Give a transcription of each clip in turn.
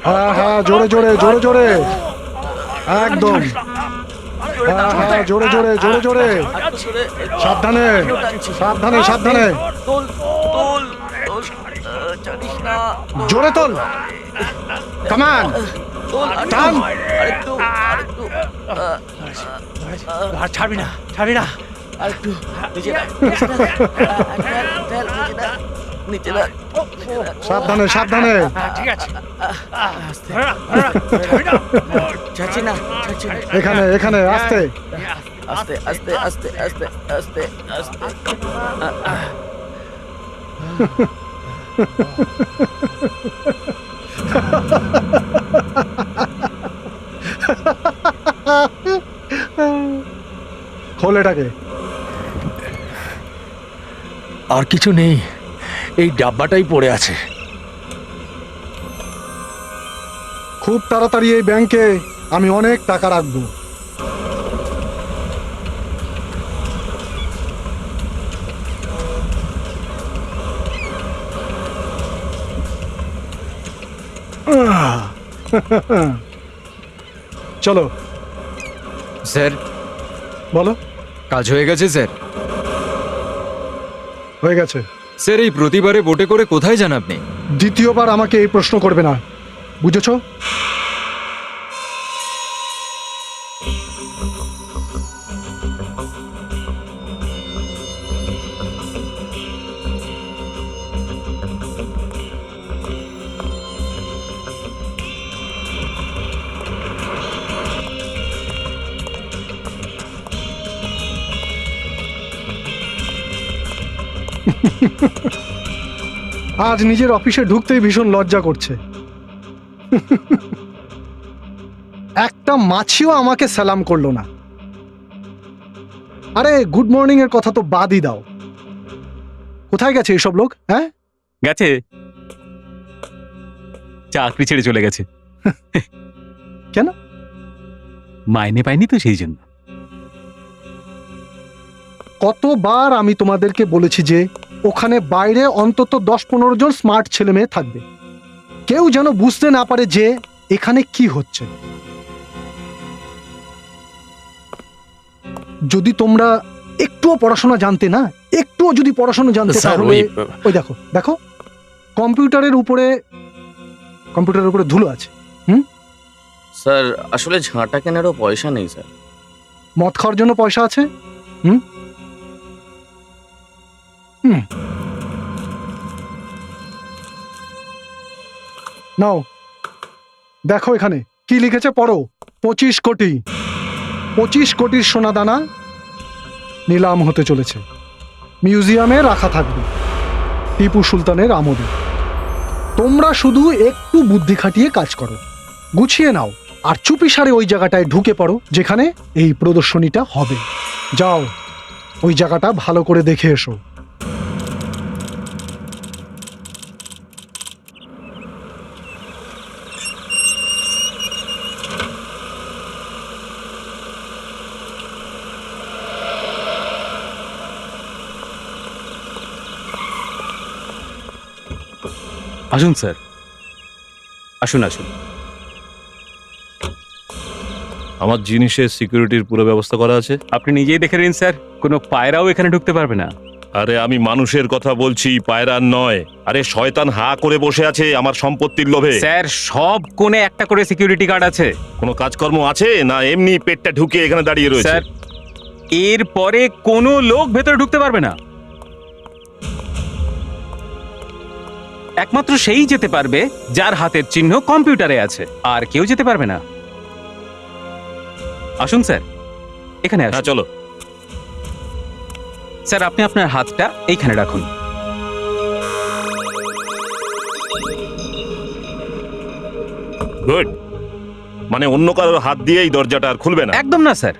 হ্যাঁ হ্যাঁ, জোরে জোরে জোরে জোরে, একদম। হ্যাঁ হ্যাঁ, জোরে জোরে জোরে জোরে, সাবধানে সাবধানে সাবধানে, জোরে তোল, কামান টান। ছাড়বি না, ছাড়বি না। সাবধানে সাবধানে, ঠিক আছে। এখানে এখানে, আস্তে। আস্তে আস্তে আস্তে আস্তে আস্তে আস্তে। খোল এটাকে। আর কিছু নেই, এই ডাব্বাটাই পড়ে আছে। খুব তাড়াতাড়ি এই ব্যাংকে আমি অনেক টাকা রাখবো। চলো স্যার, বলো। কাজ হয়ে গেছে স্যার। হয়ে গেছে স্যার, এই প্রতিবারে বোটে করে কোথায় যান আপনি? দ্বিতীয়বার আমাকে এই প্রশ্ন করবে না, বুঝেছো? আজ নিজের অফিসে ঢুকতেই ভীষণ লজ্জা করছে। একটা মাছিও আমাকে সালাম করলো না। আরে গুড মর্নিং এর কথা তো বাদই দাও। কোথায় গেছে এইসব লোক? হ্যাঁ, গেছে, চাকরি ছেড়ে চলে গেছে। কেন? মাইনে পাইনি তো, সেই জন্য। কতবার আমি তোমাদেরকে বলেছি যে ওখানে বাইরে অন্তত 10-15 জন স্মার্ট ছেলে মেয়ে থাকবে, কেউ যেন বুঝতে না পারে যে এখানে কি হচ্ছে। যদি তোমরা একটুও পড়াশোনা জানতে না, একটুও যদি পড়াশোনা জানতে, তাহলে ওই দেখো দেখো, কম্পিউটারের উপরে ধুলো আছে। স্যার, আসলে ঝাঁটা কেনারও পয়সা নেই স্যার। মদ খাওয়ার জন্য পয়সা আছে। নাও দেখো এখানে কি লিখেছে, পড়ো। 25 কোটি, 25 কোটির সোনাদানা নিলাম হতে চলেছে, মিউজিয়ামে রাখা থাকবে টিপু সুলতানের আমলে। তোমরা শুধু একটু বুদ্ধি খাটিয়ে কাজ করো, গুছিয়ে নাও, আর চুপিসারে ওই জায়গাটায় ঢুকে পড়ো যেখানে এই প্রদর্শনীটা হবে। যাও, ওই জায়গাটা ভালো করে দেখে এসো। আসুন স্যার, আসুন আসুন। আমার জিনিসের সিকিউরিটির পুরো ব্যবস্থা করা আছে। আপনি নিজেই দেখে নিন স্যার, কোনো পায়রাও এখানে ঢুকতে পারবে না। আরে আমি মানুষের কথা বলছি, পায়রার নয়। আরে শয়তান হা করে বসে আছে আমার সম্পত্তির লোভে। স্যার, সব কোণে একটা করে সিকিউরিটি গার্ড আছে। কোনো কাজকর্ম আছে না এমনি পেটটা ঢুকে এখানে দাঁড়িয়ে রয়েছে? স্যার, এরপরে কোনো লোক ভেতরে ঢুকতে পারবে না। একমাত্র সেই যেতে পারবে যার হাতের চিহ্ন কম্পিউটারে আছে, আর কেউ যেতে পারবে না। আসুন স্যার, এখানে আসুন। হ্যাঁ চলো। স্যার, আপনি আপনার হাতটা এইখানে রাখুন। গুড। মানে অন্য কারোর হাত দিয়েই দরজাটা আর খুলবে না? একদম না স্যার,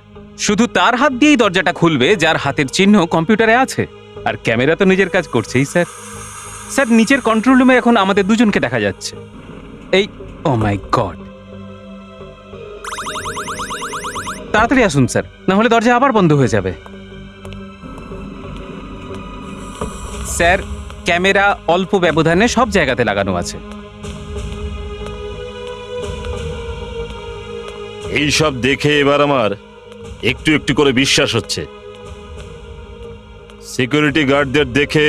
শুধু তার হাত দিয়েই দরজাটা খুলবে যার হাতের চিহ্ন কম্পিউটারে আছে। আর ক্যামেরা তো নিজের কাজ করছেই স্যার। স্যার, নিচের কন্ট্রোল রুমে এখন আমাদের দুজনকে দেখা যাচ্ছে। এই, ও মাই গড, তাড়াতাড়ি আসুন স্যার, না হলে দরজা আবার বন্ধ হয়ে যাবে। স্যার, ক্যামেরা অল্প ব্যবধানে সব জায়গাতে লাগানো আছে। এই সব দেখে এবার আমার একটু একটু করে বিশ্বাস হচ্ছে। সিকিউরিটি গার্ডদের দেখে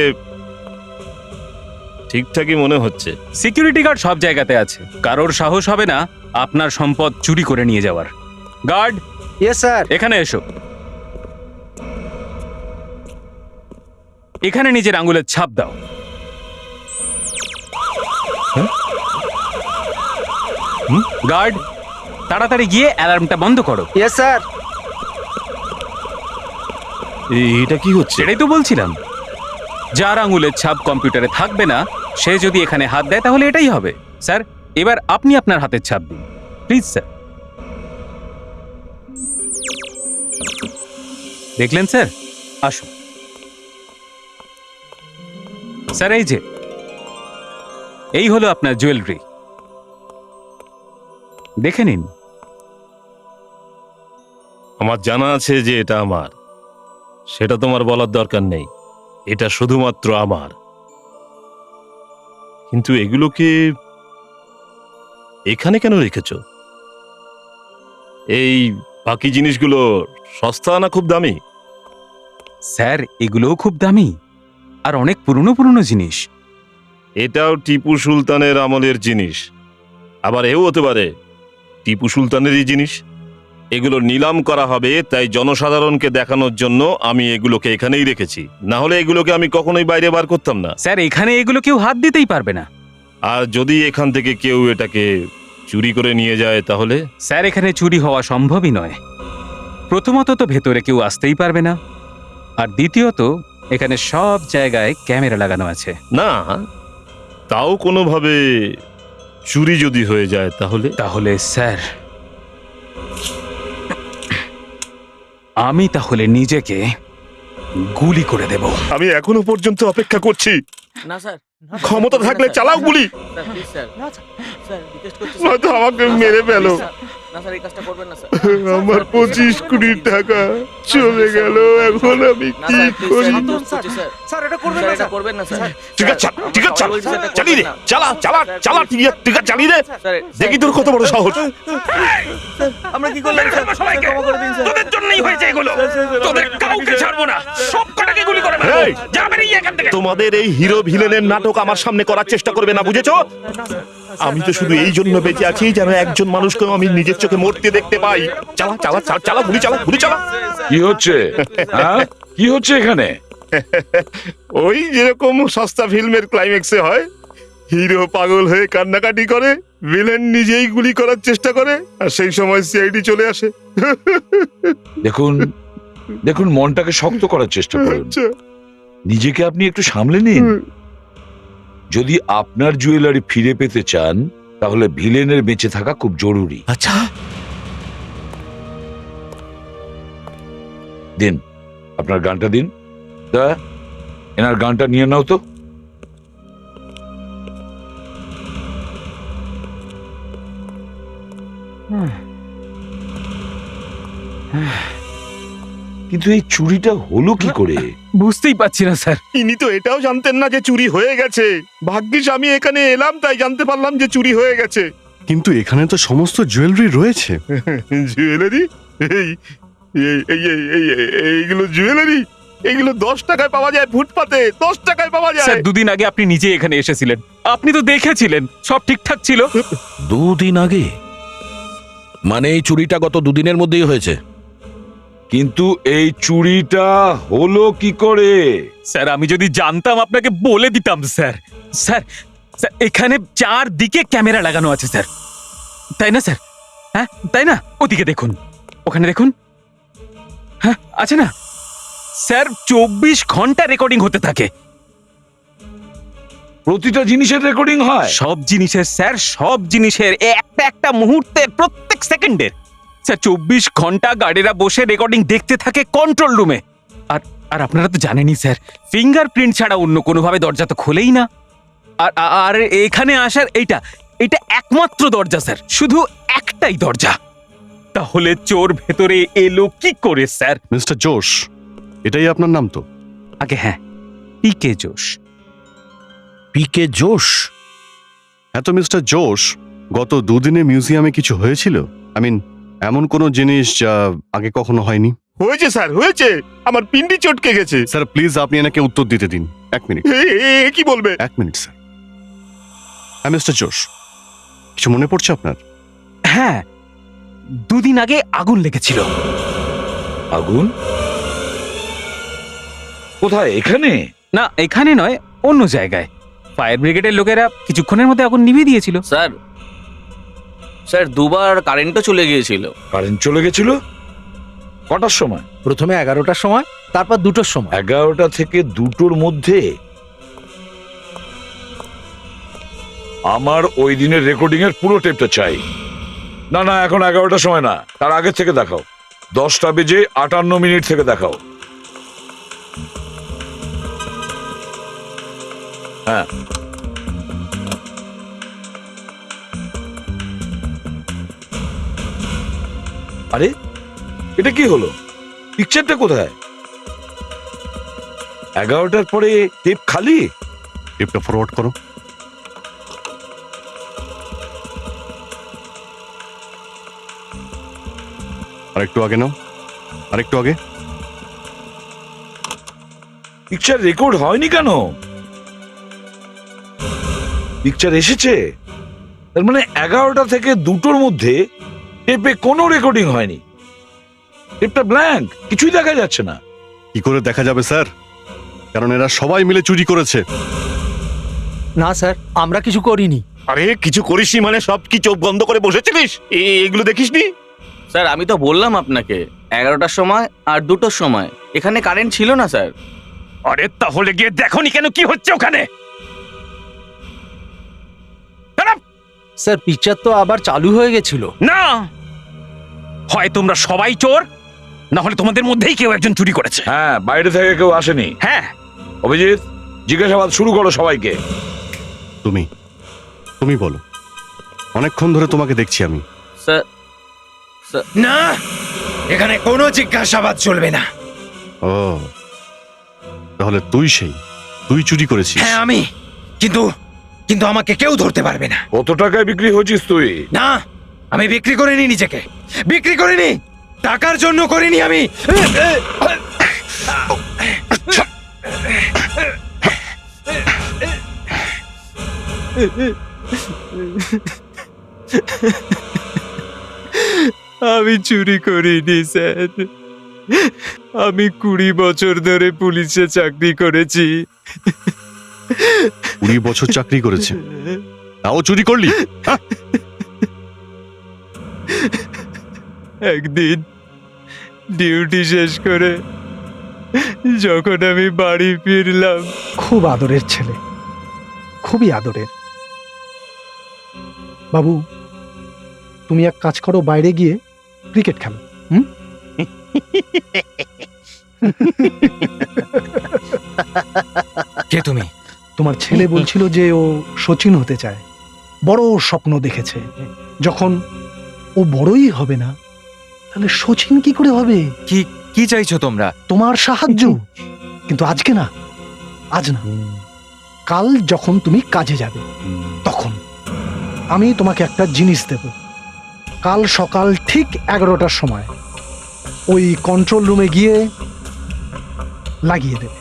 ঠিকঠাকই মনে হচ্ছে। সিকিউরিটি গার্ড সব জায়গাতে আছে, কারোর সাহস হবে না আপনার সম্পদ চুরি করে নিয়ে যাওয়ার। Guard, yes sir. এখানে এসো। এখানে নিজের আঙুলের ছাপ দাও। গার্ড, তাড়াতাড়ি গিয়ে অ্যালার্মটা বন্ধ করো। Yes sir. এটা কি হচ্ছে? সেটাই তো বলছিলাম, যার আঙুলের ছাপ কম্পিউটারে থাকবে না সে যদি এখানে হাত দেয় তাহলে এটাই হবে। স্যার, এবার আপনি আপনার হাতের ছাপ দিন প্লিজ। স্যার, দেখলেন স্যার? আসুন স্যার, এই যে এই হলো আপনার জুয়েলারি, দেখে নিন। আমার জানা আছে যে এটা আমার, সেটা তোমার বলার দরকার নেই। এটা শুধুমাত্র আমার। কিন্তু এগুলোকে এখানে কেন রেখেছো? এই বাকি জিনিসগুলো সস্তা না খুব দামি? স্যার, এগুলোও খুব দামি আর অনেক পুরনো পুরনো জিনিস। এটাও টিপু সুলতানের আমলের জিনিস, আবার এও হতে পারে টিপু সুলতানেরই জিনিস। এগুলো নিলাম করা হবে, তাই জনসাধারণকে দেখানোর জন্য আমি এগুলোকে এখানেই রেখেছি। না হলে এগুলোকে আমি কখনোই বাইরে বার করতাম না। স্যার, এখানে এগুলো কেউ হাত দিতেই পারবে না। আর যদি এখান থেকে কেউ এটাকে চুরি করে নিয়ে যায় তাহলে? স্যার, এখানে চুরি হওয়া সম্ভবই নয়। প্রথমত তো ভেতরে কেউ আসতেই পারবে না, আর দ্বিতীয়ত এখানে সব জায়গায় ক্যামেরা লাগানো আছে। না, তাও কোনোভাবে চুরি যদি হয়ে যায় তাহলে? তাহলে স্যার, আমি তাহলে নিজেকে গুলি করে দেব। আমি এখনো পর্যন্ত অপেক্ষা করছি। না স্যার, ক্ষমতা থাকলে চালাও গুলি, sir please sir, sir request করছি নয়তো আমাকে মেরে ফেলো। না স্যার, এই কাজটা করবেন না স্যার। আমার 25 কোটি টাকা চলে গেল, এখন আমি না কি স্যার, প্লিজ করি? স্যার, রিকোয়েস্ট করছি স্যার। স্যার, এটা করবেন স্যার, না এটা স্যার। করবেন না স্যার। ঠিক আছে, ঠিক আছে, চালিয়ে দে, চালা চালা চালা, ঠিক আছে, চালিয়ে দে। স্যার, দেখি তোর কত বড় সাহস। আমরা কি করলাম স্যার? স্যার, ক্ষমা করে দিন স্যার। তোদের জন্যই হয়েছে এগুলো। তোদের কাউকে ছাড়বো না, সব কটাকে গুলি করে এই! মারবো। যা বেরিয়ে এখান থেকে। তোমাদের এই হিরো ভিলেনের নাটক আমার সামনে করার চেষ্টা করবে না, বুঝেছো? আমি তো শুধু এই জন্য বেঁচে আছি যেন একজন মানুষকে আমি নিজের চোখে মরতে দেখতে পাই। চালা চালা চালা, চালা গুলি, চালা গুলি, চালা। কি হচ্ছে? হ্যাঁ, কি হচ্ছে এখানে? ওই যেরকম সস্তা ফিল্মের ক্লাইম্যাক্সে হয়, হিরো পাগল হয়ে কান্নাকাটি করে, ভিলেন নিজেই গুলি করার চেষ্টা করে, আর সেই সময় সিআইডি চলে আসে। দেখুন দেখুন, মনটাকে শক্ত করার চেষ্টা করুন। আচ্ছা। নিজেকে আপনি একটু সামলে নিন। যদি আপনার জুয়েলারি ফিরে পেতে চান তাহলে ভিলেনের বেঁচে থাকা খুব জরুরি। আচ্ছা, দিন, আপনার গানটা দিন। তা এনার গানটা নিয়ে নাও তো। কিন্তু এই চুরিটা হলো কি করে? বুঝতেই পারছি না স্যার। ইনি তো এটাও জানতেন না যে চুরি হয়ে গেছে। ভাগ্যিস আমি এখানে এলাম, তাই জানতে পারলাম যে চুরি হয়ে গেছে। কিন্তু এখানে তো সমস্ত জুয়েলারি রয়েছে। জুয়েলারি? এই এই- এই- এই- এই- এইগুলো জুয়েলারি? এইগুলো 10 টাকায় পাওয়া যায় ফুটপাতে, 10 টাকায় পাওয়া স্যার, যায়। দুদিন আগে আপনি নিজে এখানে এসেছিলেন, আপনি তো দেখেছিলেন সব ঠিকঠাক ছিল। 2 দিন আগে? মানে এই চুরিটা গত 2 দিনের মধ্যেই হয়েছে? কিন্তু এই চুরিটা হলো কি করে? স্যার, আমি যদি জানতাম আপনাকে বলে দিতাম স্যার। স্যার, স্যার, এখানে 4 দিকে ক্যামেরা লাগানো আছে স্যার, তাই না স্যার? হ্যাঁ, তাই না? ওদিকে দেখুন, ওখানে দেখুন। হ্যাঁ, আছে না স্যার? 24 ঘন্টা রেকর্ডিং হতে থাকে। প্রতিটা জিনিসের রেকর্ডিং হয়? সব জিনিসের স্যার, সব জিনিসের, একটা একটা মুহূর্তের, প্রত্যেক সেকেন্ডের। স্যার, 24 ঘন্টা গার্ডেরা বসে রেকর্ডিং দেখতে থাকে কন্ট্রোল রুমে। আর আর আপনারা তো জানেনই স্যার, ফিঙ্গারপ্রিন্ট ছাড়া অন্য কোনোভাবে দরজা তো খোলেই না। আর আর এখানে আসার এইটা এটা একমাত্র দরজা স্যার, শুধু একটাই দরজা। তাহলে চোর ভেতরে এলো কি করে স্যার? মিস্টার জোশ, এটাই আপনার নাম তো? আগে হ্যাঁ, পিকে জোশ। পিকে জোশ? এত মিস্টার জোশ, গত দুদিনে মিউজিয়ামে কিছু হয়েছিল? এমন কোনো জিনিস যা আগে কখনো হয়নি? হয়েছে স্যার, হয়েছে। আমার পিন্ডি চটকে গেছে। স্যার প্লিজ আপনি এনাকে উত্তর দিতে দিন। 1 মিনিট। কি বলবে? 1 মিনিট স্যার। হ্যাঁ মিস্টার জোশ, কিছু মনে পড়ছে আপনার? হ্যাঁ, 2 দিন আগে আগুন লেগেছিল। আগুন? কোথায়? এখানে? না, এখানে নয়, অন্য জায়গায়। ফায়ার ব্রিগেডের লোকেরা কিছুক্ষণের মধ্যে আগুন নিভিয়ে দিয়েছিল। স্যার, স্যার 2বার কারেন্টও চলে গিয়েছিল। কারেন্ট চলে গেছিল? কটার সময়? প্রথমে 11টার সময়, তারপর 2টোর সময়। 11টা থেকে 2টোর মধ্যে? আমার ওই দিনের রেকর্ডিং এর পুরো টেপটা চাই। না না, এখন 11টার সময় না, তার আগে থেকে দেখাও। 10টা বেজে 58 মিনিট থেকে দেখাও। হ্যাঁ, আরে এটা কি হলো? পিকচারটা কোথায়? 11টার পরে টেপ খালি। টেপটা ফরওয়ার্ড করো। আরেকটু আগে নাও, আরেকটু আগে। পিকচার রেকর্ড হয়নি কেন? পিকচার এসেছে, তার মানে 11টা থেকে 2টোর মধ্যে টেপে কোনো রেকর্ডিং হয়নি। টেপটা ব্ল্যাঙ্ক, কিছুই দেখা যাচ্ছে না। কি করে দেখা যাবে স্যার? কারণ এরা সবাই মিলে চুরি করেছে। না স্যার, আমরা কিছু করিনি। আরে কিছু করিসনি মানে সব কি চোখ বন্ধ করে বসেছিলিস? এগুলো দেখিসনি? স্যার আমি তো বললাম আপনাকে 11টার সময় আর 2টোর সময় এখানে কারেন্ট ছিল না স্যার। আরে তাহলে গিয়ে দেখোনি কেন কি হচ্ছে ওখানে? স্যার পিকচার তো আবার চালু হয়ে গেছিল। না, হয় তোমরা সবাই চোর, না হলে তোমাদের মধ্যেই কেউ একজন চুরি করেছে। হ্যাঁ, বাইরে থেকে কেউ আসেনি। হ্যাঁ, অভিজিৎ, জিজ্ঞাসাবাদ শুরু করো সবাইকে। তুমি তুমি বলো, অনেকক্ষণ ধরে তোমাকে দেখছি আমি। স্যার না, এখানে কোনো জিজ্ঞাসাবাদ চলবে না। ও, তাহলে তুই চুরি করেছিস? হ্যাঁ আমি, কিন্তু কিন্তু আমাকে কেউ ধরতে পারবে না। কত টাকায় বিক্রি হয়েছিস তুই? না, আমি বিক্রি করিনি নিজেকে, বিক্রি করিনি, টাকার জন্য করিনি আমি। আমি চুরি করিনি স্যার। আমি 20 বছর ধরে পুলিশে চাকরি করেছি। 20 বছর চাকরি করেছে, তাও চুরি করলি? একদিন ডিউটি শেষ করে যখন আমি বাড়ি ফিরলাম, খুব আদরের ছেলে, খুবই আদরের। বাবু, তুমি এক কাজ করো, বাইরে গিয়ে ক্রিকেট খেলো। কে তুমি? তোমার ছেলে বলছিল যে ও সচিন হতে চায়, বড় স্বপ্ন দেখেছে। যখন ও বড়ই হবে না, তাহলে সচিন কি করে হবে? কি চাইছো তোমরা? তোমার সাহায্য। কিন্তু আজকে না, আজ না, কাল যখন তুমি কাজে যাবে তখন আমি তোমাকে একটা জিনিস দেব। কাল সকাল ঠিক 11টার সময় ওই কন্ট্রোল রুমে গিয়ে লাগিয়ে দেবে।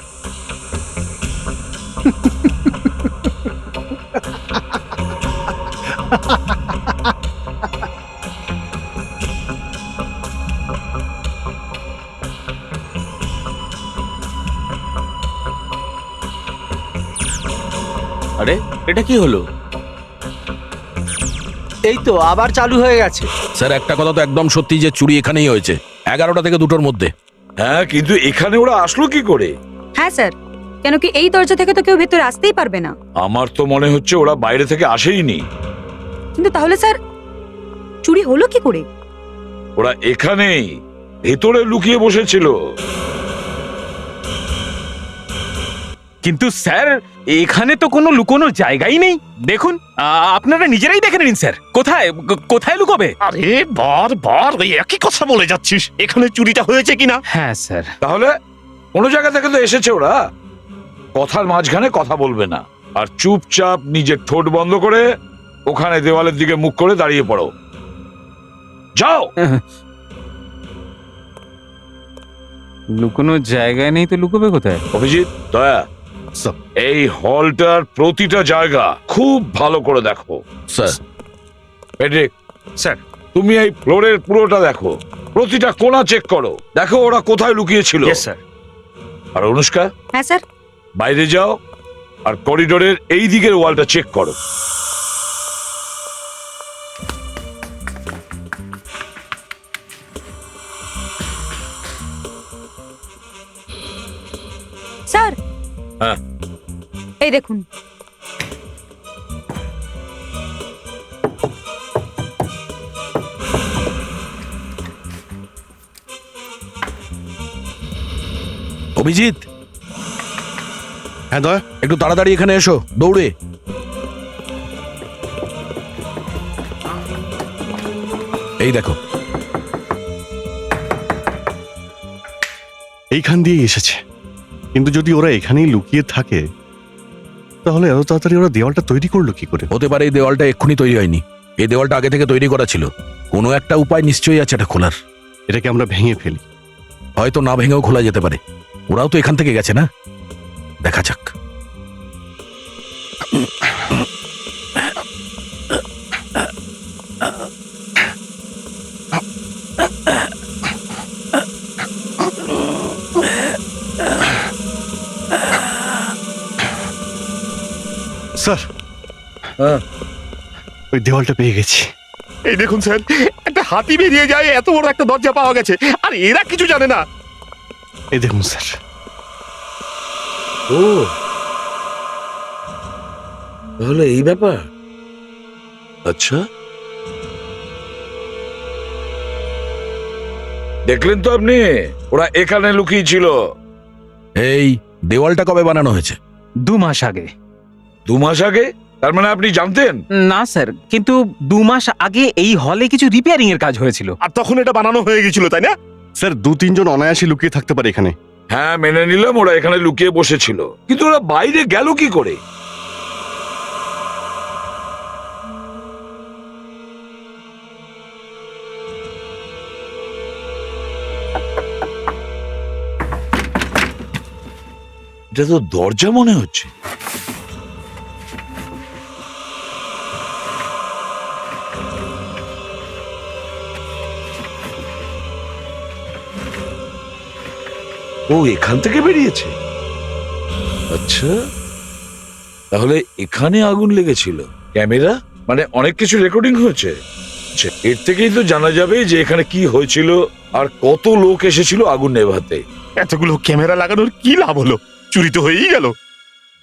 আরে এটা কি হলো? এই তো আবার চালু হয়ে গেছে। স্যার একটা কথা তো একদম সত্যি যে চুরি এখানেই হয়েছে, 11টা থেকে 2টোর মধ্যে। হ্যাঁ, কিন্তু এখানে ওরা আসলো কি করে? হ্যাঁ স্যার, কেন কি এই দরজা থেকে তো কেউ ভেতরে আসতেই পারবে না। আমার তো মনে হচ্ছে ওরা বাইরে থেকে আসেইনি। কিন্তু তাহলে স্যার চুরি হলো কি করে? ওরা এখানেই ভেতরে লুকিয়ে বসেছিল। কিন্তু স্যার এখানে তো কোনো লুকোনোর জায়গাই নেই। দেখুন, আপনারা নিজেরাই দেখে নিন স্যার, কোথায় লুকোবে? আরে বারবার ওই একই কথা বলে যাচ্ছিস। এখানে চুরিটা হয়েছে কিনা? হ্যাঁ স্যার। তাহলে কোনো জায়গা থেকে তো এসেছে ওরা। কথার মাঝখানে কথা বলবে না। আর চুপচাপ নিজের ঠোঁট বন্ধ করে ওখানে দেওয়ালের দিকে মুখ করে দাঁড়িয়ে পড়ো। যাও। লুকোনোর জায়গায় নেই তো লুকোবে কোথায়? অভিজিৎ, দয়া, স্যার। এই হলটার প্রতিটা জায়গা খুব ভালো করে দেখো। স্যার। পেড্রিক, স্যার। তুমি এই ফ্লোরের পুরোটা দেখো, প্রতিটা কোণা চেক করো, দেখো ওরা কোথায় লুকিয়েছিল। Yes sir. আর অনুষ্কা, হ্যাঁ স্যার। বাইরে যাও আর করিডোরের এই দিকের ওয়ালটা চেক করো। স্যার। হ্যাঁ। এই দেখুন। অভিজিৎ, হ্যাঁ দয়া। একটু তাড়াতাড়ি এখানে এসো, দৌড়ে। এই দেখো। এইখান দিয়েই এসেছে, কিন্তু যদি ওরা এখানেই লুকিয়ে থাকে তাহলে এত তাড়াতাড়ি ওরা দেওয়ালটা তৈরি করলো কি করে? হতে পারে এই দেওয়ালটা এক্ষুনি তৈরি হয়নি, এই দেওয়ালটা আগে থেকে তৈরি করা ছিল। কোনো একটা উপায় নিশ্চয়ই আছে এটা খোলার। এটাকে আমরা ভেঙে ফেলি। হয়তো না ভেঙেও খোলা যেতে পারে, ওরাও তো এখান থেকে গেছে না। দেখা যাক। স্যার, হ্যাঁ। ওই দেওয়ালটা পেয়ে গেছি। এই দেখুন স্যার, একটা হাতি বেরিয়ে যায়, এত বড় একটা দরজা পাওয়া গেছে, আর এরা কিছু জানে না। এই দেখুন স্যার। ও, তাহলে এই ব্যাপার। আচ্ছা, দেখলেন তো আপনি, ওরা এখানে লুকিয়ে ছিল। এই দেওয়ালটা কবে বানানো হয়েছে? 2 মাস আগে। 2 মাস আগে? তার মানে আপনি জানতেন? না স্যার, কিন্তু 2 মাস আগে এই হলে কিছু রিপেয়ারিং এর কাজ হয়েছিল। আর তখন এটা বানানো হয়ে গেছিল, তাই না? স্যার, 2-3 জন অনায়াসে লুকিয়ে থাকতে পারে এখানে। হ্যাঁ, মেনে নিলাম ওরা এখানে লুকিয়ে বসেছিল, কিন্তু ওরা বাইরে গেল কি করে? এটা তো দরজা মনে হচ্ছে। ও এখান থেকে বেরিয়েছে। আচ্ছা, তাহলে এখানে আগুন লেগেছিল। ক্যামেরা, মানে অনেক কিছু রেকর্ডিং হয়েছে। আচ্ছা, এর থেকেই তো জানা যাবে যে এখানে কি হয়েছিল আর কত লোক এসেছিল আগুন নেভাতে। এতগুলো ক্যামেরা লাগানোর কি লাভ হলো? চুরি তো হয়েই গেল।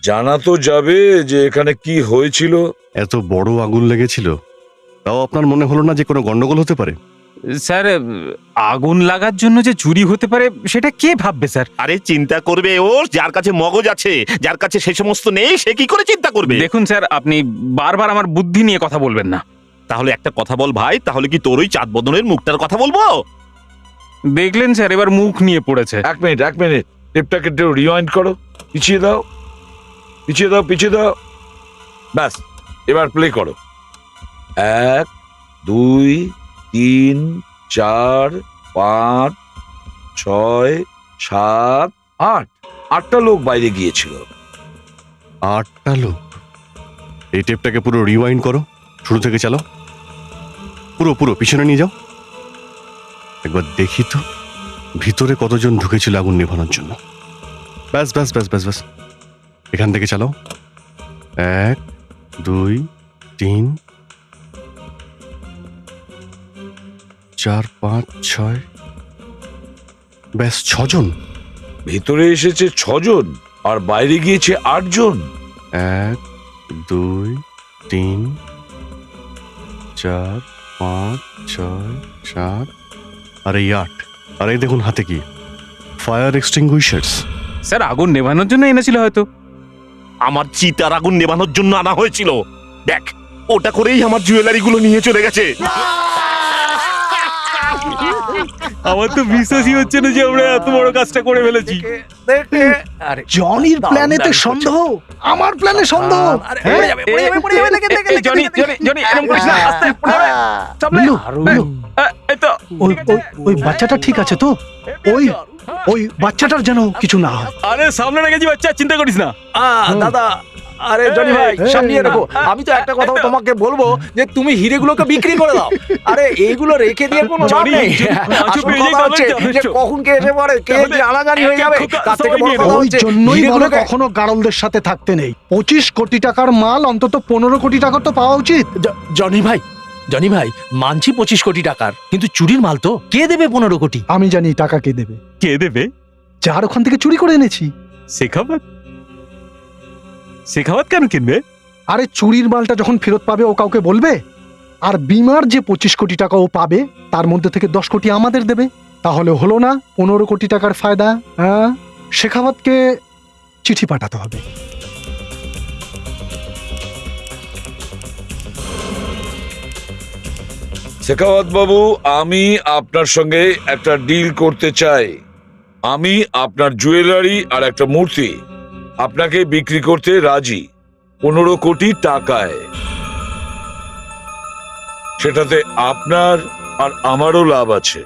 জানা তো যাবে যে এখানে কি হয়েছিল। এত বড় আগুন লেগেছিল, তাও আপনার মনে হলো না যে কোনো গন্ডগোল হতে পারে? স্যার, আগুন লাগার জন্য যে চুরি হতে পারে সেটা কে ভাববে স্যার? আরে চিন্তা করবে ওর, যার কাছে মগজ আছে, যার কাছে সে সমস্ত নেই, সে কি করে চিন্তা করবে? দেখুন স্যার, আপনি বারবার আমার বুদ্ধি নিয়ে কথা বলবেন না। তাহলে একটা কথা বল ভাই, তাহলে কি তোর ওই চাঁদ বদনের মুখটার কথা বলবো? দেখলেন স্যার, এবার মুখ নিয়ে পড়েছে। এক মিনিট, টেপটাকে একটু রিওয়াইন্ড করো, পিছিয়ে দাও, পিছিয়ে দাও। ব্যাস, এবার প্লে করো। 1, 2, 3, 4, 5, 6, 7, 8। 8টা লোক বাইরে গিয়েছিল। 8টা লোক? এই টেপটাকে পুরো রিওয়াইন্ড করো, শুরু থেকে চালাও, পুরো পিছনে নিয়ে যাও। একবার দেখি তো ভিতরে কতজন ঢুকেছিল আগুন নেভানোর জন্য। ব্যাস, এখান থেকে চালাও। 1, 2, 3, 4, 5, 6, ব্যাস 6 জন। ভিতরে এসেছে 6 জন আর বাইরে গিয়েছে 8 জন। 1, 2, 3, 4, 5, 6, 7 আর এই 8। আর এই দেখুন হাতে কি, ফায়ার এক্সটিংগুইশার্স। স্যার, আগুন নেভানোর জন্য এনেছিল হয়তো। আমার চিতার আগুন নেভানোর জন্য আনা হয়েছিল। দেখ, ওটা করেই আমার জুয়েলারি গুলো নিয়ে চলে গেছে। আমার তো বিশ্বাসই হচ্ছে না যে আমরা এত বড় কাজটা করে ফেলেছি। থেকে আরে জনির দারুণ, প্ল্যানেতে দারুণ সন্দেহ, আমার প্ল্যানে সন্দেহ। আরে হ্যাঁ? পড়ে যাবে, পড়ে যাবে, পড়ে যাবে, লেগে, লেগে, লেগে, জনি লেগে, জনি জনি এরকম করিস না, আস্তে পড়ে যাবে। সামনে। বিল্লু, বিল্লু, এই তো ওই ওই বাচ্চাটা ঠিক আছে তো? ওই ওই বাচ্চাটার যেন কিছু না হয়। আরে সামনে রেখেছি বাচ্চা, চিন্তা করিস না। দাদা আরে জনি ভাই এই, সামনে রাখো। এই, আমি তো একটা কথা তোমাকে বলবো যে তুমি হিরেগুলোকে বিক্রি করে দাও। আরে এইগুলো রেখে দিয়ে কোনো লাভ জনি, নেই। আজু আসল পেয়ে যাই কথা হচ্ছে তাহলে যে যথেষ্ট। কখন কে এসে পড়ে, কে তাহলে জানাজানি হয়ে যাবে, খোকা তার থেকে সবাই বড় নিয়ে কথা ওই হচ্ছে জন্যই বলে হিরেগুলোকে কখনো গাড়লদের সাথে থাকতে নেই। 25 কোটি টাকার মাল অন্তত 15 কোটি টাকার তো পাওয়া উচিত। জনি ভাই মানছি 25 কোটি টাকার, কিন্তু চুরির মাল তো কে দেবে 15 কোটি? আমি জানি টাকা কে দেবে, কে দেবে? যার ওখান থেকে চুরি করে এনেছি। শেখাবত শেখাবত কেন কিনবে? আরে চুরির মালটা যখন ফেরত পাবে ও কাউকে বলবে? আর বিমার যে 25 কোটি টাকা ও পাবে তার মধ্যে থেকে 10 কোটি আমাদের দেবে। তাহলে হলো না 15 কোটি টাকার ফায়দা? হ্যাঁ, শেখাবতকে চিঠি পাঠাতে হবে। শেখাওয়াত বাবু, আমি আপনার সঙ্গে একটা ডিল করতে চাই। আমি আপনার জুয়েলারি আর একটা মূর্তি আপনাকে বিক্রি করতে রাজি 15 কোটি টাকায়। সেটাতে আপনার আর আমারও লাভ আছে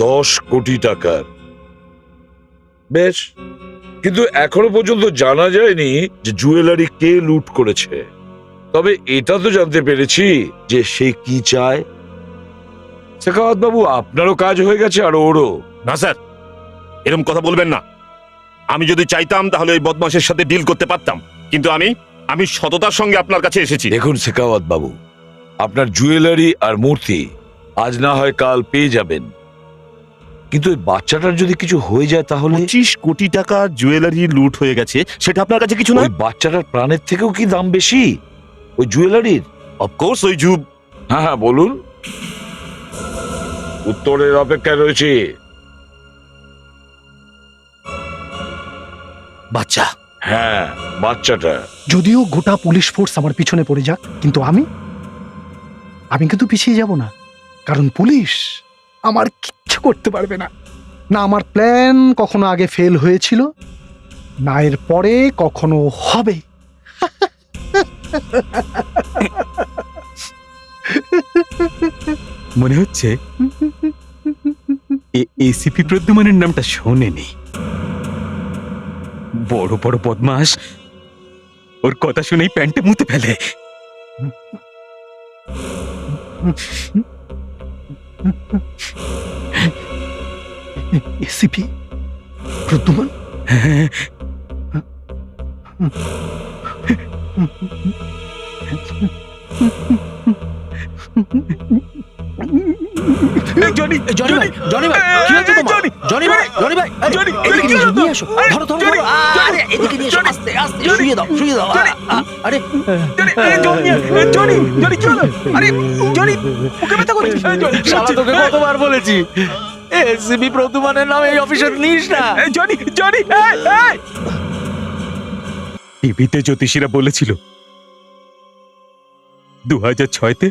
10 কোটি টাকার। বেশ, কিন্তু এখনো পর্যন্ত জানা যায়নি যে জুয়েলারি কে লুট করেছে। তবে এটা তো জানতে পেরেছি যে সে কি চায়। শেখাওয়াত বাবু, আপনারও কাজ হয়ে গেছে আর ওরও। না স্যার, এরকম কথা বলবেন না। আমি যদি চাইতাম তাহলে ওই বদমাশের সাথে ডিল করতে পারতাম, কিন্তু আমি সততার সঙ্গে আপনার কাছে এসেছি। দেখুন শেখাওয়াত বাবু, আপনার জুয়েলারি আর মূর্তি আজ না হয় কাল পেয়ে যাবেন, কিন্তু ওই বাচ্চাটার যদি কিছু হয়ে যায় তাহলে 25 কোটি টাকা জুয়েলারি লুট হয়ে গেছে, সেটা আপনার কাছে কিছু ওই নয়? বাচ্চাটার প্রাণের থেকেও কি দাম বেশি ওই জুয়েলারির? অফকোর্স ওই যুগ। হ্যাঁ হ্যাঁ, বলুন। উত্তরের অপেক্ষায় রয়েছে। বাচ্চা? হ্যাঁ, বাচ্চাটা। যদিও গোটা পুলিশ ফোর্স আমার পিছনে পড়ে যাক, কিন্তু আমি কিন্তু পিছিয়ে যাব না। কারণ পুলিশ আমার কিচ্ছু করতে পারবে না। না আমার প্ল্যান কখনো আগে ফেল হয়েছিল, না এর পরে কখনো হবে। মনে হচ্ছে এসিপি প্রদ্যুমানের নামটা শোনেনি। বড় বড় বদমাস, ওর কথা শুনেই প্যান্টে মুতে ফেলে। এসিপি প্রদ্যুমান? জনি জনি ভাই, জনি ভাই, কি হয়েছে তোমার? জনি ভাই, জনি ভাই, জনি, এদিকে নিয়ে এসো, নিয়ে এসো। আরে, ধরো, ধরো, জনি, ধরো। আরে, এদিকে নিয়ে এসো, জনি, আস্তে, আস্তে, জনি, শুইয়ে দাও, শুইয়ে দাও। জনি, আরে, জনি কি হলো? আরে জনি, ওকে ব্যথা করেছিস? শালা তোকে কতবার বলেছি এসিবি প্রদ্যুমানের নামে এই অফিসে নিস না। জনি টিভিতে জ্যোতিষীরা বলেছিল 2006-তে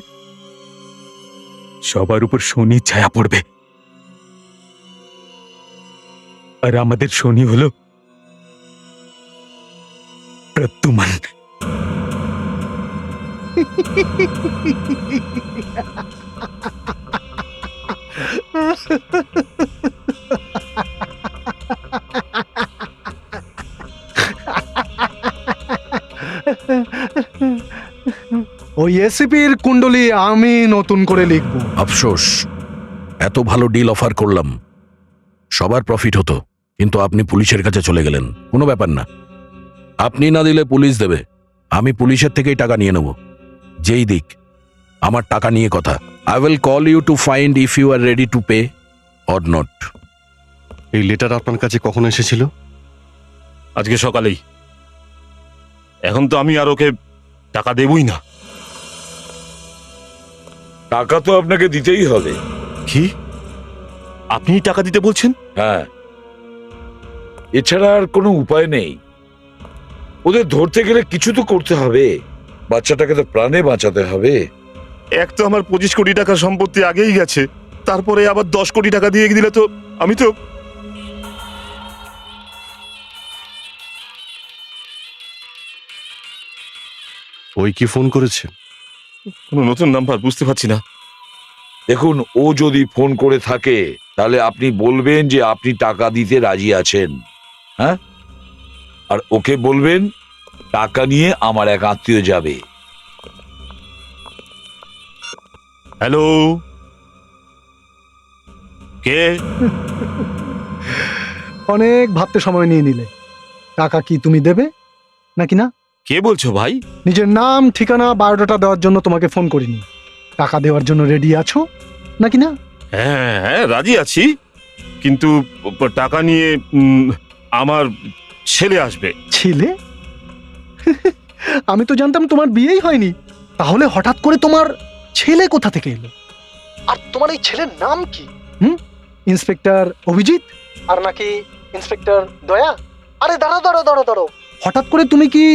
সবার উপর শনির ছায়া পড়বে, আর আমাদের শনি হলো প্রদ্যুমান। ওই এসিপির কুণ্ডলী আমি নতুন করে লিখব। আফসোস, এত ভালো ডিল অফার করলাম, সবার প্রফিট হতো, কিন্তু আপনি পুলিশের কাছে চলে গেলেন। কোনো ব্যাপার না, আপনি না দিলে পুলিশ দেবে। আমি পুলিশের থেকেই টাকা নিয়ে নেব, যেই দিক। আমার টাকা নিয়ে কথা। I will call you to find if you are ready to pay or not. এই লেটার আপনার কাছে কখন এসেছিল? আজকে সকালেই। এখন তো আমি আর ওকে টাকা দেবই না। টাকা তো আপনাকে দিতেই হবে। কি? আপনি টাকা দিতে বলছেন? হ্যাঁ, এছাড়া আর কোনো উপায় নেই। ওদের ধরতে গেলে কিছু তো করতে হবে, বাচ্চাটাকে তো প্রাণে বাঁচাতে হবে। এক তো আমার 25 কোটি টাকা সম্পত্তি আগেই গেছে, তারপরে আবার 10 কোটি টাকা দিয়ে দিলে তো আমি তো ওই কি ফোন করেছে? কোনো নতুন নাম্বার বুঝতে পারছি না। দেখুন, ও যদি ফোন করে থাকে তাহলে আপনি বলবেন যে আপনি টাকা দিতে রাজি আছেন, হ্যাঁ? আর ওকে বলবেন টাকা নিয়ে আমার এক আত্মীয় যাবে। হ্যালো, কে? অনেক ভাবতে সময় নিয়ে নিলে। টাকা কি তুমি দেবে নাকি না? কে বলছো ভাই? নিজের নাম, ঠিকানা, বায়োডাটা দেওয়ার জন্য তোমাকে ফোন করিনি। টাকা দেওয়ার জন্য রেডি আছো নাকি না? হ্যাঁ হ্যাঁ, রাজি আছি, কিন্তু টাকা নিয়ে আমার ছেলে আসবে। ছেলে? আমি তো জানতাম তোমার বিয়েই হয়নি। তাহলে হঠাৎ করে তোমার ছেলে কোথা থেকে এলো? আর তোমার এই ছেলের নাম কি? ইন্সপেক্টর অভিজিৎ আর নাকি ইন্সপেক্টর দয়া? আরে দাঁড়াও দাঁড়াও দাঁড়াও দাঁড়াও, হঠাৎ করে তুমি কি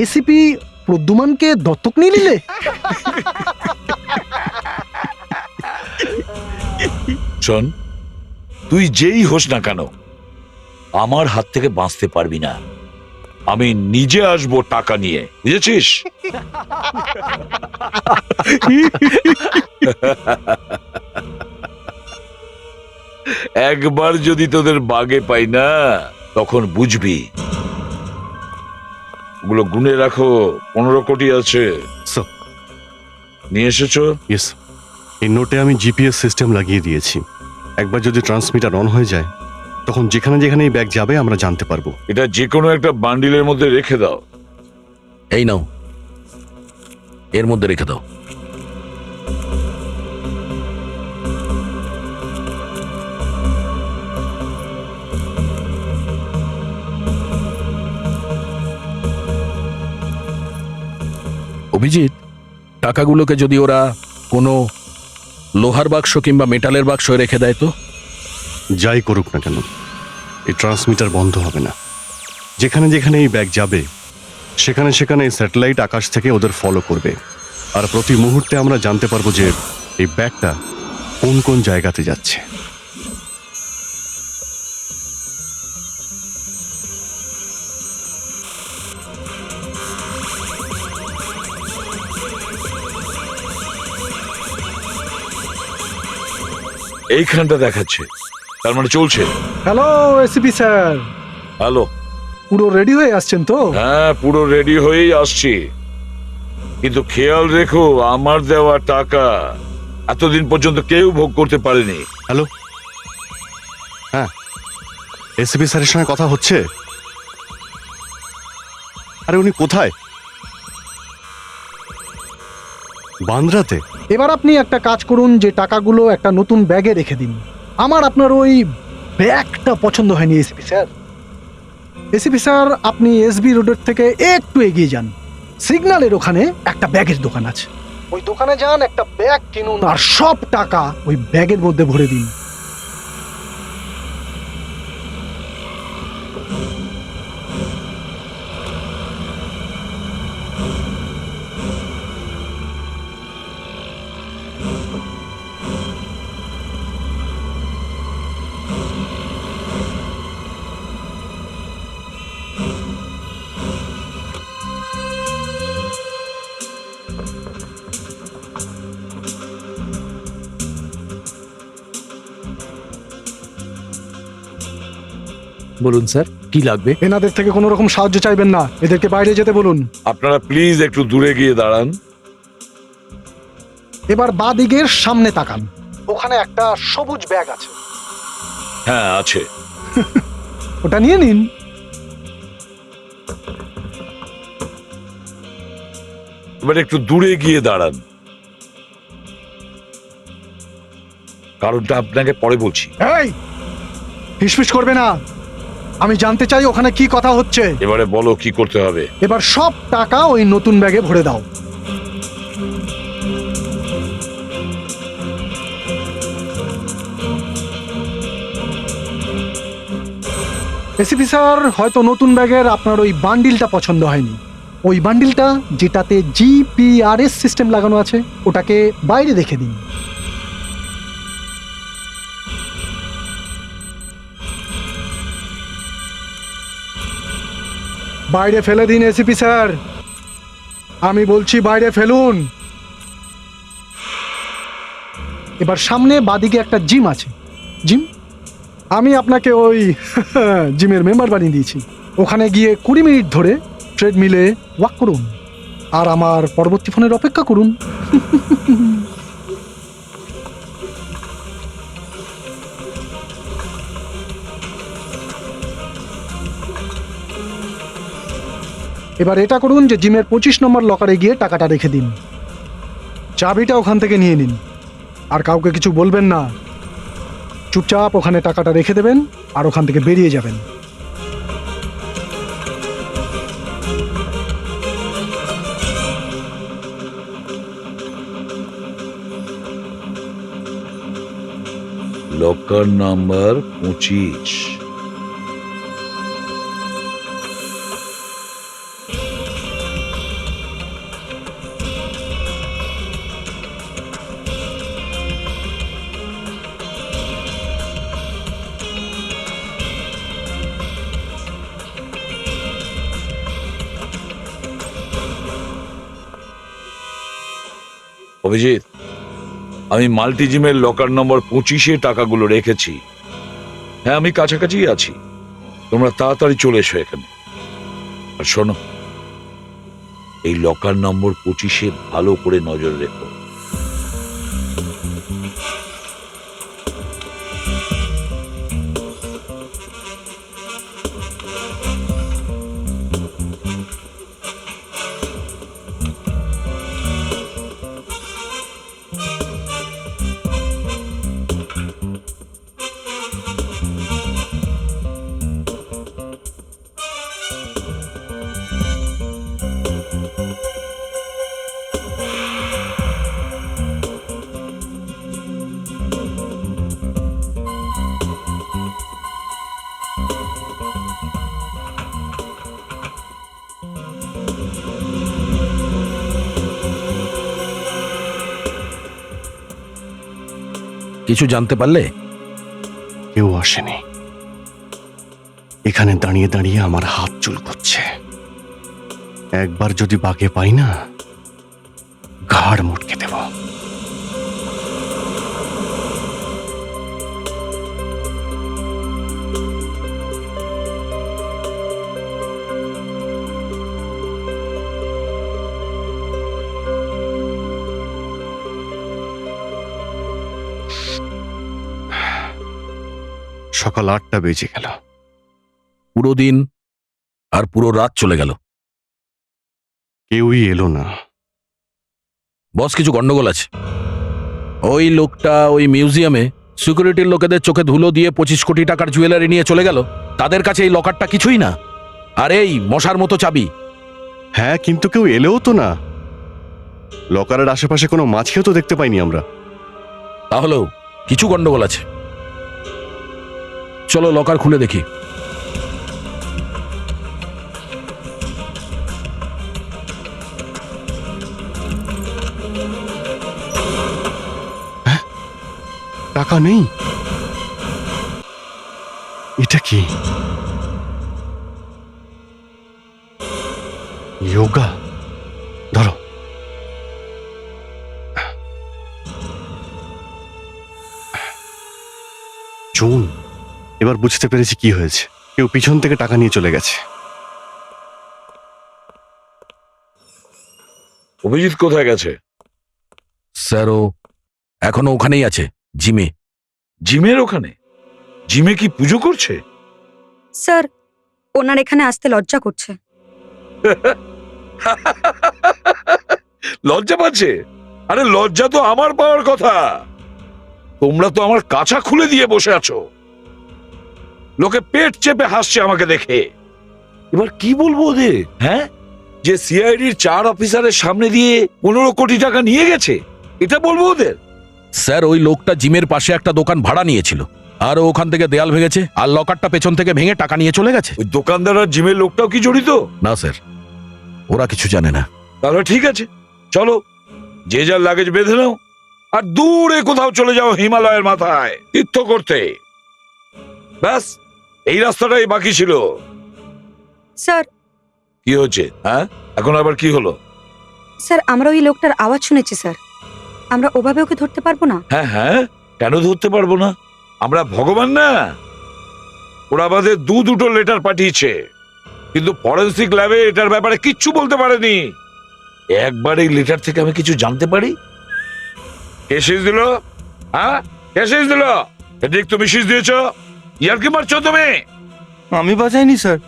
এসিপি প্রদ্যুমানকে দত্তক নিয়ে নিলে? শোন, তুই যেই হোস না কেন, আমার হাত থেকে বাঁচতে পারবি না। আমি নিজে আসবো টাকা নিয়ে, বুঝেছিস? একবার যদি তোদের বাগে পাই না, তখন বুঝবি। ওগুলো গুনে রাখো, 15 কোটি আছে। স্যার। নিয়ে এসেছো? ইয়েস, এই নোটে আমি জিপিএস সিস্টেম লাগিয়ে দিয়েছি। একবার যদি ট্রান্সমিটার অন হয়ে যায়, তখন যেখানে যেখানে এই ব্যাগ যাবে আমরা জানতে পারবো। এটা যে কোনো একটা বান্ডিলের মধ্যে রেখে দাও। এই নাও, এর মধ্যে রেখে দাও। অভিজিৎ, টাকাগুলোকে যদি ওরা কোনো লোহার বাক্স কিংবা মেটালের বাক্স রেখে দেয় তো? যাই করুক না কেন, এই ট্রান্সমিটার বন্ধ হবে না। যেখানে যেখানে এই ব্যাগ যাবে, সেখানে সেখানে এই স্যাটেলাইট আকাশ থেকে ওদের ফলো করবে। আর প্রতি মুহূর্তে আমরা জানতে পারবো যে এই ব্যাগটা কোন কোন জায়গাতে যাচ্ছে। এইখানটা দেখাচ্ছে, তার মানে চলছে। Hello ACP sir, hello. পুরো রেডি হয়ে আসছেন তো? হ্যাঁ, পুরো রেডি হয়েই আসছি, কিন্তু খেয়াল রেখো আমার দেওয়া টাকা এতদিন পর্যন্ত কেউ ভোগ করতে পারেনি। হ্যালো, হ্যাঁ, এসিপি স্যারের সঙ্গে কথা হচ্ছে? আরে উনি কোথায়? বান্দ্রাতে? এবার আপনি একটা কাজ করুন, যে টাকাগুলো একটা নতুন ব্যাগে রেখে দিন। আমার আপনার ওই ব্যাগটা পছন্দ হয়নি এসিপি স্যার। এসিপি স্যার, আপনি এসবি রোডের থেকে একটু এগিয়ে যান। সিগন্যালের ওখানে একটা ব্যাগের দোকান আছে, ওই দোকানে যান, একটা ব্যাগ কিনুন আর সব টাকা ওই ব্যাগের মধ্যে ভরে দিন। বলুন স্যার, কি লাগবে? এনাদের থেকে কোনো রকম সাহায্য চাইবেন না, এদেরকে বাইরে যেতে বলুন। আপনারা প্লিজ একটু দূরে গিয়ে দাঁড়ান। এবার বাঁ দিকের সামনে তাকান, ওখানে একটা সবুজ ব্যাগ আছে। হ্যাঁ, আছে। ওটা নিয়ে নিন। এবার একটু দূরে গিয়ে দাঁড়ান, কারণটা আপনাকে পরে বলছি। এই, ফিসফিস করবে না, আমি জানতে চাই ওখানে কি কথা হচ্ছে। এবারে বলো কি করতে হবে। এবার সব টাকা ওই নতুন ব্যাগে ভরে দাও। এসিপি স্যার, হয়তো নতুন ব্যাগের আপনার ওই বান্ডিলটা পছন্দ হয়নি। ওই বান্ডিলটা যেটাতে জিপিআরএস সিস্টেম লাগানো আছে, ওটাকে বাইরে রেখে দিন। বাইরে ফেলে দিন এসিপি স্যার। আমি বলছি বাইরে ফেলুন। এবার সামনে বাদিকে একটা জিম আছে। জিম, আমি আপনাকে ওই জিমের মেম্বার বানিয়ে দিয়েছি। ওখানে গিয়ে 20 মিনিট ধরে ট্রেডমিলে ওয়াক করুন আর আমার পরবর্তী ফোনের অপেক্ষা করুন। এবার এটা করুন যে জিমের 25 নম্বর লকারে গিয়ে টাকাটা রেখে দিন। চাবিটা ওখান থেকে নিয়ে নিন আর কাউকে কিছু বলবেন না। চুপচাপ ওখানে টাকাটা রেখে দেবেন আর ওখান থেকে বেরিয়ে যাবেন। Locker number 25। অভিজিৎ, আমি মাল্টি জিমের লকার নম্বর 25-এ টাকাগুলো রেখেছি। হ্যাঁ, আমি কাছাকাছি আছি, তোমরা তাড়াতাড়ি চলে এসো এখানে। আর শোনো, এই লকার নম্বর 25-এ ভালো করে নজর রেখো। কিছু জানতে পারলে? কেউ আসেনি। এখানে দাঁড়িয়ে দাঁড়িয়ে আমার হাত চুলকোচ্ছে। একবার যদি বাগে পাই না, ঘাড় মুটকে দেব। সকাল 8টা বেজে গেল। পুরো দিন আর পুরো রাত চলে গেল, কেউই এলো না। বস কিছু গন্ডগোল আছে। ওই লোকটা ওই মিউজিয়ামে সিকিউরিটির লোকেদের চোখে ধুলো দিয়ে 25 কোটি টাকার জুয়েলারি নিয়ে চলে গেল। তাদের কাছে এই লকারটা কিছুই না, আর এই মশার মতো চাবি। হ্যাঁ, কিন্তু কেউ এলেও তো না। লকারের আশেপাশে কোনো মাছিও তো দেখতে পাইনি আমরা। তাহলেও কিছু গন্ডগোল আছে। চলো লকার খুলে দেখি। টাকা নেই। এটা কি? যোগা? ধরো। জুন, এবার বুঝতে পেরেছি কি হয়েছে। কেউ পিছন থেকে টাকা নিয়ে চলে গেছে। অভিজিৎ কোথায় গেছে? স্যার ও এখনো ওখানেই আছে, জিমে। জিমের ওখানে? জিমে কি পুজো করছে? স্যার, ওনার এখানে আসতে লজ্জা করছে। লজ্জা পাচ্ছে? আরে লজ্জা তো আমার পাওয়ার কথা। তোমরা তো আমার কাছা খুলে দিয়ে বসে আছো। লোকে পেট চেপে হাসছে আমাকে দেখে। এবার কি বলবো ওদের? হ্যাঁ, যে সিআইডির 4 অফিসারের সামনে দিয়ে 15 কোটি টাকা নিয়ে গেছে, এটা বলবো ওদের? স্যার, ওই লোকটা জিমের পাশে একটা দোকান ভাড়া নিয়েছিল, আর ও ওখান থেকে দেয়াল ভেঙেছে আর লকারটা পেছন থেকে ভেঙে টাকা নিয়ে চলে গেছে। ওই দোকানদার আর জিমের লোকটাও কি জড়িত? না স্যার, ওরা কিছু জানে না। তাহলে ঠিক আছে, চলো যে যার লাগেজ বেঁধে নাও আর দূরে কোথাও চলে যাও, হিমালয়ের মাথায় তীর্থ করতে। ব্যাস, এই রাস্তাটাই বাকি ছিল। স্যার, কি হচ্ছে? হ্যাঁ, এখন আবার কি হলো? স্যার আমরা ওই লোকটার আওয়াজ শুনেছি স্যার। আমরা ওভাবে ওকে ধরতে পারবো না। হ্যাঁ হ্যাঁ, কেন ধরতে পারবো না? আমরা ভগবান না? ওরা আমাদের দুটো লেটার পাঠিয়েছে, কিন্তু ফরেন্সিক ল্যাবে এটার ব্যাপারে কিচ্ছু বলতে পারেনি। একবার এই লেটার থেকে আমি কিছু জানতে পারি। কে শীষ দিল? হ্যাঁ, কে শীষ দিল? এদিক তুমি শীষ দিয়েছ? ইয়ার কি মারছো তুমি? আমি বাজাইনি স্যার,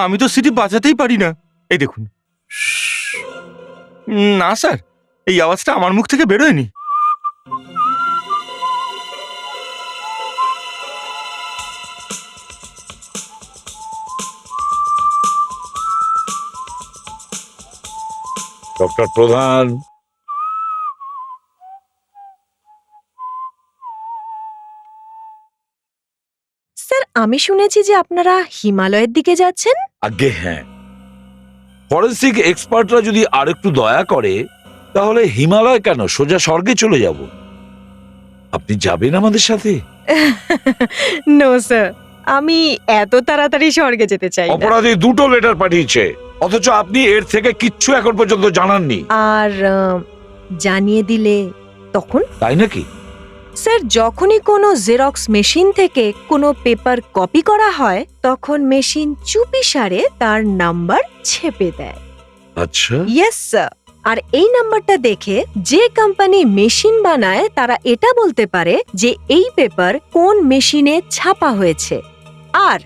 আমি তো সিটি বাজাতেই পারি না। এই দেখুন। না স্যার, এই আওয়াজটা আমার মুখ থেকে বেরোয়নি। ডক্টর প্রধান, স্যার আমি শুনেছি যে আপনারা হিমালয়ের দিকে যাচ্ছেন। আগে হ্যাঁ, ফরেন্সিক এক্সপার্টরা যদি আরেকটু দয়া করে তাহলে হিমালয় কেন, সোজা স্বর্গে চলে যাব। আপনি যাবেন আমাদের সাথে? নো স্যার, আমি এত তাড়াতাড়ি স্বর্গে যেতে চাই না। অপরাধী দুটো লেটার পাঠিয়েছে, অথচ আপনি এর থেকে কিচ্ছু এখন পর্যন্ত জানাননি। আর জানিয়ে দিলে তখন? তাই নাকি? স্যার যখনই কোনো জেরক্স মেশিন থেকে কোনো পেপার কপি করা হয় তখন মেশিন চুপিসারে তার নাম্বার ছেপে দেয়। আচ্ছা, ইয়েস স্যার। আর এই নাম্বারটা দেখে যে কোম্পানি মেশিন বানায় তারা এটা বলতে পারে যে এই পেপার কোন মেশিনে ছাপা হয়েছে আর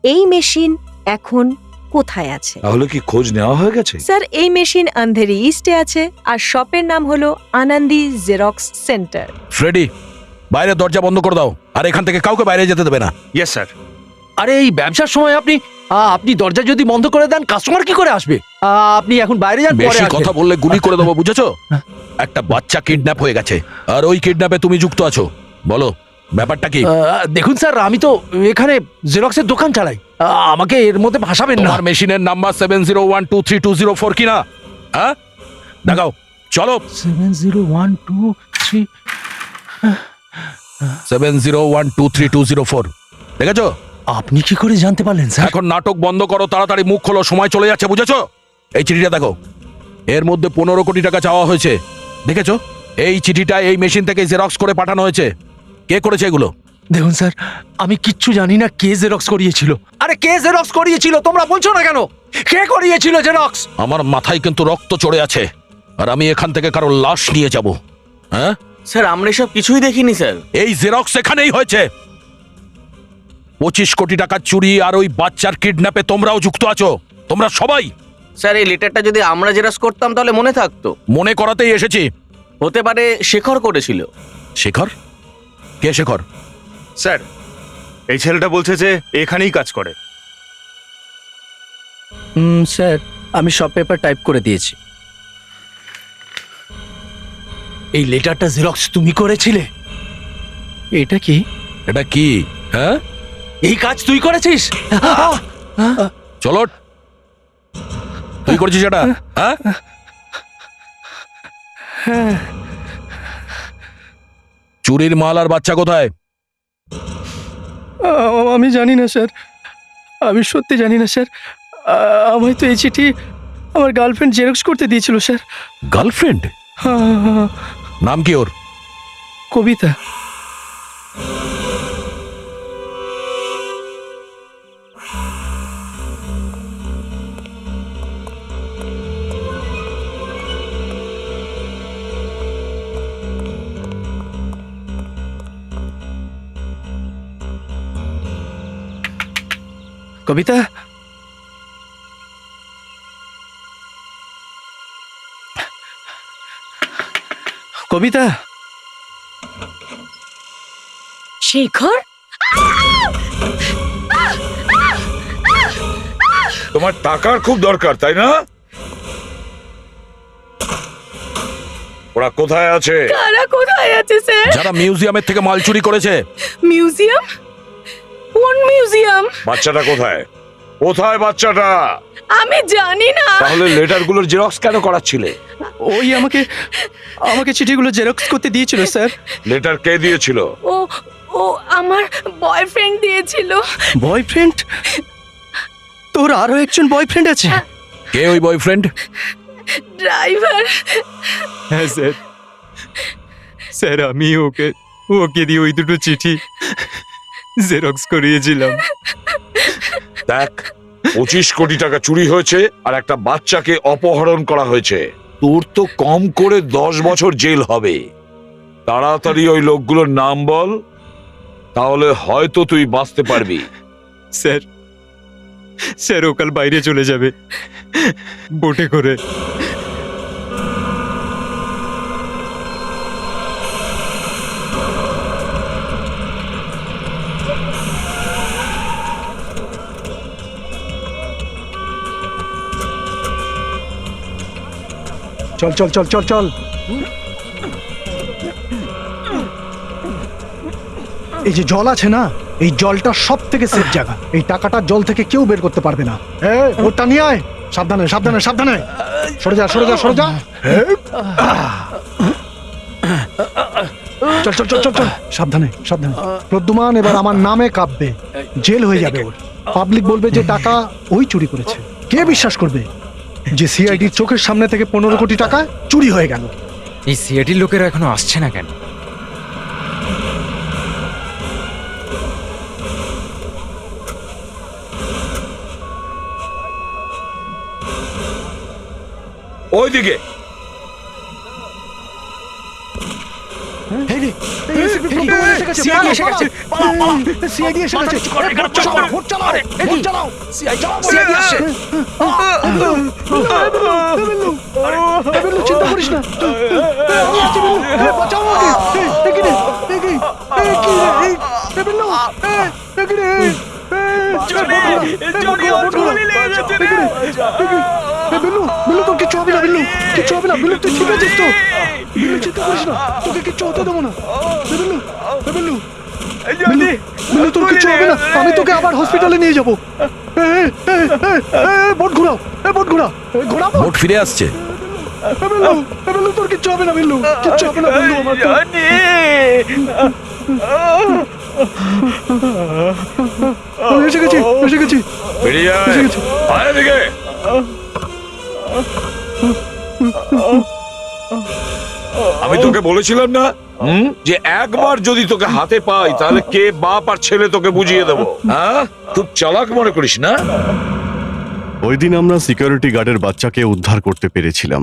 এই মেশিন এখন কোথায় আছে। তাহলে কি খোঁজ নেওয়া হয়ে গেছে? স্যার এই মেশিন আন্ধেরি ইস্টে আছে আর শপের নাম হলো আনন্দি জেরক্স সেন্টার। ফ্রেডি, বাইরে দরজা বন্ধ করে দাও, আর এখান থেকে কাউকে বাইরে যেতে দেবে না। Yes sir. আরে এই ব্যবসার সময় আপনি দরজা যদি বন্ধ করে দেন কাস্টমার কি করে আসবে? আপনি এখন বাইরে যান, পরে বেশি আসবেন। কথা বললে গুলি করে দেবো, বুঝেছো? একটা বাচ্চা কিডন্যাপ হয়ে গেছে, আর ওই কিডন্যাপে তুমি যুক্ত আছো। বলো ব্যাপারটা কি? দেখুন স্যার, আমি তো এখানে জেরক্সের দোকান চালাই, আমাকে এর মধ্যে ভাসাবেন না। তোমার মেশিনের নাম্বার 70123204 কিনা? হ্যাঁ, দেখাও, চলো। 701232 70123204 দেখেছো? আপনি কি করে জানতে পারলেন স্যার? এখন নাটক বন্ধ করো, তাড়াতাড়ি মুখ খোলো, সময় চলে যাচ্ছে, বুঝেছো? এই চিঠিটা দেখো, এর মধ্যে 15 কোটি টাকা চাওয়া হয়েছে, দেখেছো? এই চিঠিটা এই মেশিন থেকে জেরক্স করে পাঠানো হয়েছে। কে করেছে এগুলো? দেখুন স্যার, আমি কিচ্ছু জানি না কে জেরক্স করিয়েছিল। আরে কে জেরক্স করিয়েছিল তোমরা বলছো না কেন? কে করিয়েছিল জেরক্স? আমার মাথায় কিন্তু রক্ত চড়ে আছে, আর আমি এখান থেকে কারো লাশ নিয়ে যাব। হ্যাঁ স্যার, আমরা এসব কিছুই দেখিনি স্যার। এই জেরক্স এখানেই হয়েছে। 25 কোটি টাকা চুরি আর ওই বাচ্চার কিডন্যাপে তোমরাও যুক্ত আছো, তোমরা সবাই। স্যার, এই লেটারটা যদি আমরা জেরক্স করতাম তাহলে মনে থাকতো। মনে করাতেই এসেছি। হতে পারে শেখর করেছিল। শেখর? কে শেখর? স্যার, এই ছেলেটা বলছে যে এখানেই কাজ করে। স্যার, আমি সব পেপার টাইপ করে দিয়েছি। এই লেটারটা জেরক্স তুমি করেছিলে? এটা কি? এটা কি? হ্যাঁ, এই কাজ তুই করেছিস? চলো, তুই করেছিস এটা? হ্যাঁ, চুরির মাল আর বাচ্চা কোথায়? আমি জানি না স্যার, আমি সত্যি জানি না স্যার। আমায় তো এই চিঠি আমার গার্লফ্রেন্ড জেরক্স করতে দিয়েছিল স্যার। গার্লফ্রেন্ড? নাম কি ওর? কবিতা। কবিতা, কবিতা। শেখর, তোমার টাকার খুব দরকার তাই না? ওরা কোথায় আছে? কারা কোথায় আছে স্যার? যারা মিউজিয়ামের থেকে মাল চুরি করেছে। মিউজিয়াম? কোন মিউজিয়াম? বাচ্চাটা কোথায়? কোথায় বাচ্চাটা? আমি জানি না। তাহলে লেটারগুলোর জেরক্স কেন করাচ্ছিলে? ওই আমাকে চিঠিগুলো জেরক্স করতে দিয়েছিল স্যার। লেটার কে দিয়েছিল? ও আমার বয়ফ্রেন্ড দিয়েছিল। বয়ফ্রেন্ড? তোর আরো একজন বয়ফ্রেন্ড আছে? কে ওই বয়ফ্রেন্ড? ড্রাইভার হ্যাঁ স্যার, স্যার আমি ওকে দিয়ে ওই দুটো চিঠি জেরক্স করিয়েছিলাম। দেখ, 25 কোটি টাকা চুরি হয়েছে আর একটা বাচ্চাকে অপহরণ করা হয়েছে। তোর তো কম করে 10 বছর জেল হবে। তাড়াতাড়ি ওই লোকগুলোর নাম বল, তাহলে হয়তো তুই বাঁচতে পারবি। স্যার ও কাল বাইরে চলে যাবে বোটে করে। চল চল চল চল চল। এই যে জল আছে না, এই জলটা সব থেকে সেফ জায়গা। এই টাকাটা জল থেকে কেউ বের করতে পারবে না। ওটা নিয়ে আয়। সাবধানে সাবধানে সাবধানে। সরে যা সরে যা সরে যা। চল চল চল চল চল। সাবধানে সাবধানে। প্রদ্যুমান এবার আমার নামে কাঁপবে, জেল হয়ে যাবে ওর। পাবলিক বলবে যে টাকা ওই চুরি করেছে। কে বিশ্বাস করবে যে সিআইডির চোখের সামনে থেকে 15 কোটি টাকা চুরি হয়ে গেল? এই সিআইডির লোকেরা এখনো আসছে না কেন? ওইদিকে চিন্তা করিস না। তোর কিচ্ছু হবে না, বিল্লু কিচ্ছু হবে না। বিল্লু তুই ঠিক আছিস তো? বিল্লু চিন্তা করিস না, তোকে কিচ্ছু হতে দেবো না। বিল্লু বিল্লু বিল্লু তোর কিচ্ছু হবে না। আমি তোকে আবার হসপিটালে নিয়ে যাবো। বোট ঘোরাও, বোট ঘোরাও, ঘোরাও। ভোট ফিরে আসছে। বিল্লু বিল্লু তোর কিচ্ছু হবে না। বিল্লু কিচ্ছু হবে না। বিল্লু আমার এসে গেছি এসে গেছি বেরিয়ে আয়। এসে গেছি। আয় এদিকে। আমি তোকে বলেছিলাম না যে একবার যদি তোকে হাতে পাই তাহলে কে বাপ আর ছেলে তোকে বুঝিয়ে দেবো। হ্যাঁ, খুব চালাক মনে করিস না? ওই দিন আমরা সিকিউরিটি গার্ডের বাচ্চাকে উদ্ধার করতে পেরেছিলাম।